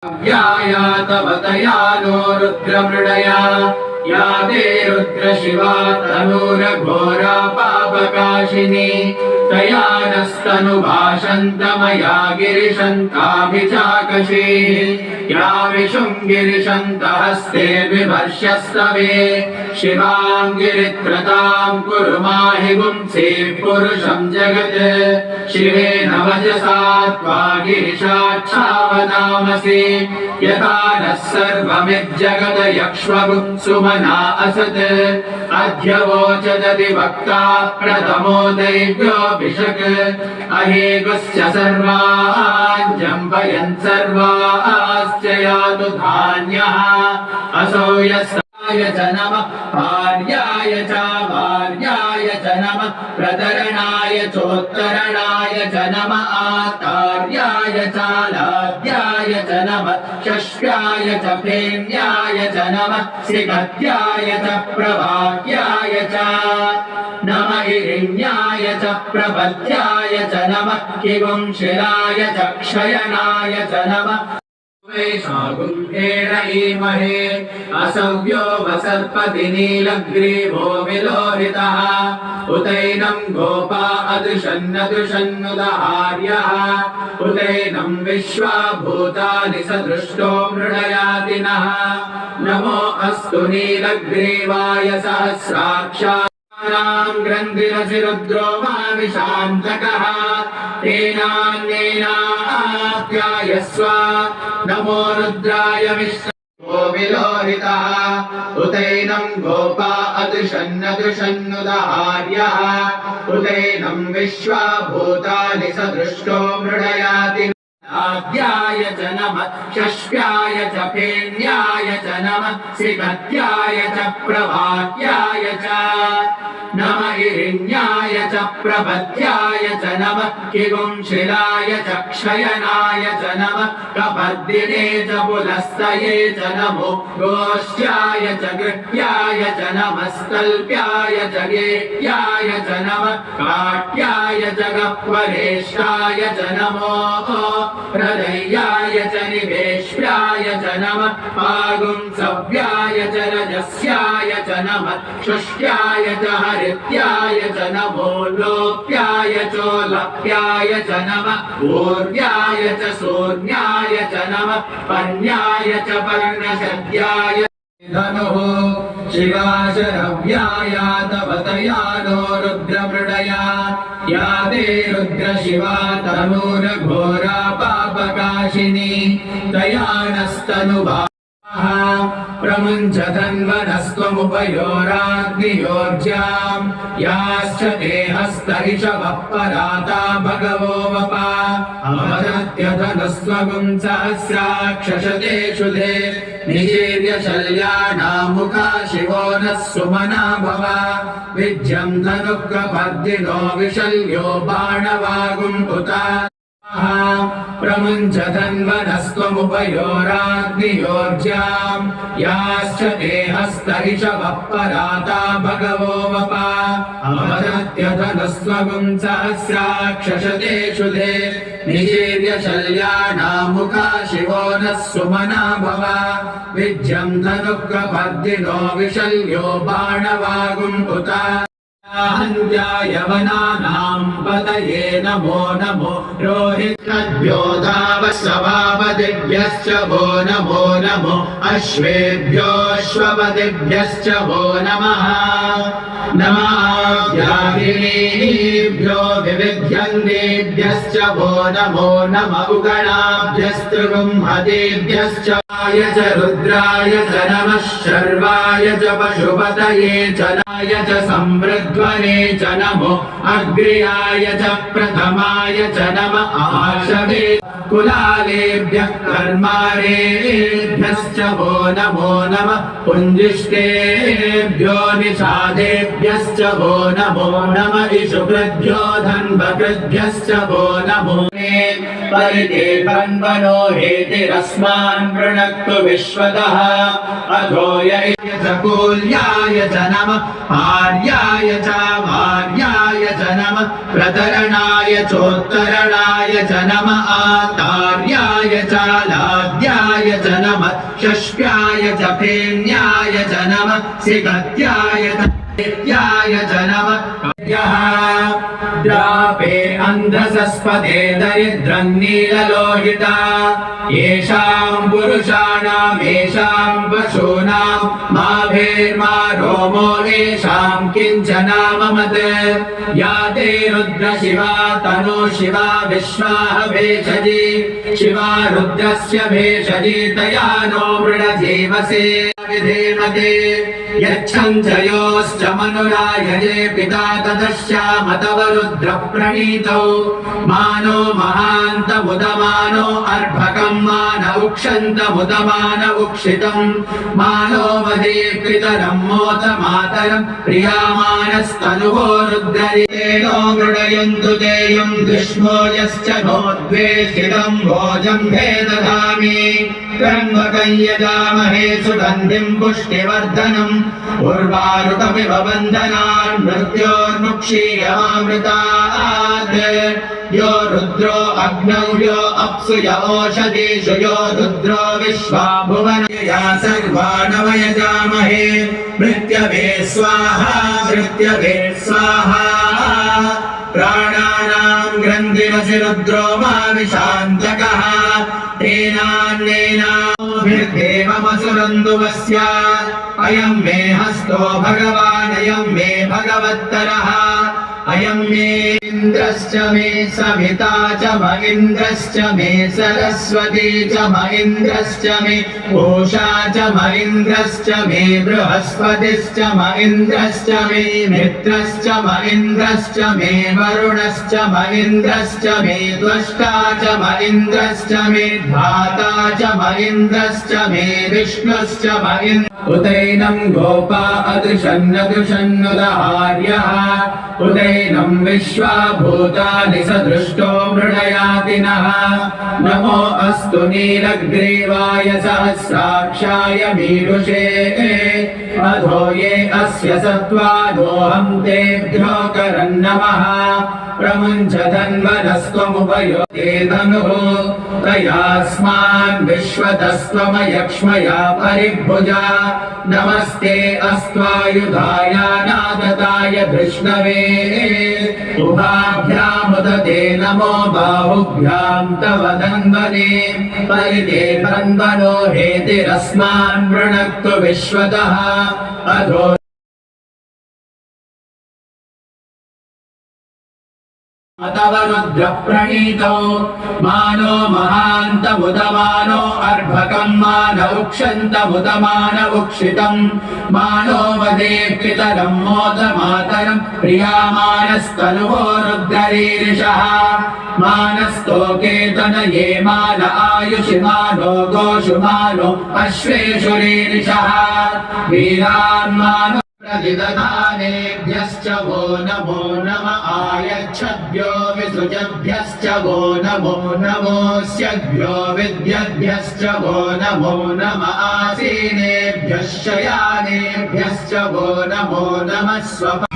तवतया नो रुद्रमृडया या ते रुद्रशिवा तनूरघोरा पापकाशिनी तया नस्तनुभाषन्तमया गिरिशन्ताभिचाकशी या विशुं गिरिशन्तहस्ते विभर्ष्यस्तवे शिवां गिरित्रतां कुरु माहि पुंसीः पुरुषं जगत् शिवेन वचसा त्वा गिरिशाच्छावदामसि यथा नः सर्वमिज्जगद यक्ष्मगुंसुमना असत् अध्यवोचदति वक्ता प्रथमो दैव्योऽभिषक् अहेगुश्च सर्वान् जम्पयन् सर्वाश्च यातु धान्यः असौ यस्ताय च नमः भार्याय च भार्याय च नमः प्रतरणाय चोत्तरणाय च नमः आतार्याय च लाद्याय च नमः षष्ट्याय च फेन्याय च नमः श्रीगद्याय च प्रभाग्याय च नमः हिरण्याय च प्रपद्याय च नमः किगुंशिलाय च क्षयनाय च नमः वैशागुंभेन ईमहे असव्यो वसर्पति नीलग्रीवो विलोहितः उतैनं गोपा अदृशन्नदृशन्नुदहार्यः उतैनं विश्वा भूतानि सदृष्टो मृडयातिनः नमो अस्तु नीलग्रीवाय सहस्राक्षाय ग्रन्थिरसि रुद्रो माविशान्तकः तेनान्येनाप्यायस्व नमो रुद्राय विष्णो विलोहितः उतैनं गोपा अदृशन्नदृशन्नुदहार्यः उतैनं विश्वा भूतानि सदृष्टो मृडयाति आद्याय च नमः षष्ट्याय च फेन्याय च नमः श्रीगद्याय च प्रभाग्याय च नमः हिरण्याय च प्रपद्याय च नमः किगुंशिलाय च क्षयनाय च नमः कपर्दिने च पुलस्तये च नमो गोष्ठ्याय च गृह्याय च नमः स्तल्प्याय च गेह्याय च नमः काट्याय च गह्वरेष्ठाय च नमो हृदयाय च निवेश्याय च नमः पागुंसव्याय च रजस्याय च नमः शुष्क्याय च हरित्याय च नमो लोप्याय चोलप्याय च नमः ऊर्व्याय च शून्याय च नमः पर्ण्याय च पर्णशद्याय धनुः शिवाशरव्याय तवतया नो रुद्रमृडया या ते रुद्रशिवा तनूरघोरा पापकाशिनी तया नस्तनुभा प्रमुञ्चधन्वनस्त्वमुपयोराग्नियोर्जां याश्च देहस्तरिषवः पराता भगवो वपा अमरत्यधनुस्त्वगुं सहस्राक्षशतेषु ते निशीर्य शल्यानामुखा शिवो नः सुमना भव विज्यं धनुःप्रपर्दिनो विशल्यो बाणवागुम्पुता प्रमुञ्चधन्वनस्त्वमुपयोराग्नियोर्जां याश्च देहस्तरिषवः पराता भगवो वपा अमरत्यधनुस्त्वगुं सहस्राक्षशतेषु ते निशीर्य शल्यानामुखा शिवो नः सुमना भव विज्यं धनुःप्रपर्दिनो विशल्यो बाणवागुम्पुता यवनानां पतये नमो नमो रोहितभ्यो धावस्वभावदिभ्यश्च वो नमो नमो अश्वेभ्योऽश्वपदिभ्यश्च वो नमः नमाभ्याभिनेभ्यो विविध्यन्तेभ्यश्च वो नमो नम उगणाभ्यस्तृगुंहतेभ्यश्च य च रुद्राय च नमः शर्वाय च पशुपतये च नाय च समृद्ध्वने च नमो अग्र्याय च प्रथमाय च नमः आशवे कुलालेभ्यः कर्मारेभ्यश्च वो नमो नमः पुञ्जिष्टेभ्यो निषादेभ्यश्च वो नमो नमः इषुकृभ्यो धन्वकृभ्यश्च वो नमो परिदेवन्वनो हेतिरस्मान् वृणक्तु विश्वतः अधो यजकूल्याय च नमः आर्याय च भार्याय च नमः प्रतरणाय चोत्तरणाय च नमः आतार्याय च लाद्याय च नमः षष्ट्याय च फेन्याय च नमः सिगत्याय च नित्याय च नमः द्रापे अन्धसस्पदे दरिद्रं नीललोहिता येषां पुरुषाणां येषां पशूनां माभेर्मा रोमो येषां किञ्चनाममत् या ते रुद्र शिवा तनो शिवा विश्वाह भेषजी शिवा रुद्रस्य भेषजी तया नो मृडजीवसे विधेमते यच्छञ्चयोश्च मनुरायजे पिता तदश्याम तव रुद्र प्रणीतौ मानो महान्तमुदमानो अर्भकं मान उक्षन्तमुदमान उक्षितं मानो मदीकृतरं मोत मातरं प्रियामानस्तनुवो रुद्ररितेनो मृडयन्तु तेयं दुष्मो यश्च नोद्वेषितं भोजं भेदधामि त्र्यम्बकं यजामहे सुगन्धिं पुष्टिवर्धनम् उर्वारुकमिव बन्धनान् मृत्योर्मुक्षीयमामृतात् यो रुद्रो अग्नौ यो अप्सु य ओषधीषु यो रुद्रो विश्वा भुवनया सर्वाणव यजामहे मृत्यवे स्वाहा मृत्यवे स्वाहा प्राणानां ग्रन्थिरसि रुद्रो माविशान्तकः तेनान्नेनाभिर्देवमसुरन्दुवस्य अयं मे हस्तो भगवान् अयं मे भगवत्तरः अयं मे इन्द्रश्च मे सविता च महीन्द्रश्च मे सरस्वती च महीन्द्रश्च मे पूषा च महीन्द्रश्च मे बृहस्पतिश्च महीन्द्रश्च मे मित्रश्च महीन्द्रश्च मे वरुणश्च महीन्द्रश्च मे त्वष्टा च महीन्द्रश्च मे धाता च महीन्द्रश्च मे विष्णुश्च महीन्द्र उदैनं गोपा अदृशन्नदृशन्नुदहार्यः उदैनं विश्वा भूतानि सदृष्टो मृडयातिनः नमो अस्तु नीलग्रीवाय सहस्राक्षाय मीरुषे अधो ये अस्य सत्त्वादोऽहं तेभ्यो करन्नमः प्रमुञ्च धन्वनस्त्वमुपयो ते धनुः तयास्मान् विश्वतस्त्वमयक्ष्मया परिभुजा नमस्ते अस्त्वायुधाय नादताय धृष्णवे उभाभ्यामुदते नमो बाहुभ्यां तव धन्वने परिते धन्वनो हेतिरस्मान् वृणक्तु विश्वतः अधो तव रुद्र प्रणीतौ मानो महान्तमुदमानो अर्भकं मान उक्षन्तमुदमान उक्षितं मानो वदेक्षितरं मोद मातरं प्रियामानस्तनुवो रुद्ररीरिषः मानस्तोकेतनये मान आयुषि मानो गोषु मानो अश्वेषु रीरिषः वीरान्मानो प्रतिदधानेभ्यश्च वो नमो नम आयच्छद्भ्यो विसृजभ्यश्च वो नमो नमोऽस्यभ्यो विद्यभ्यश्च वो नमो नम आसीनेभ्यश्च शयानेभ्यश्च वो नमो नमः स्वप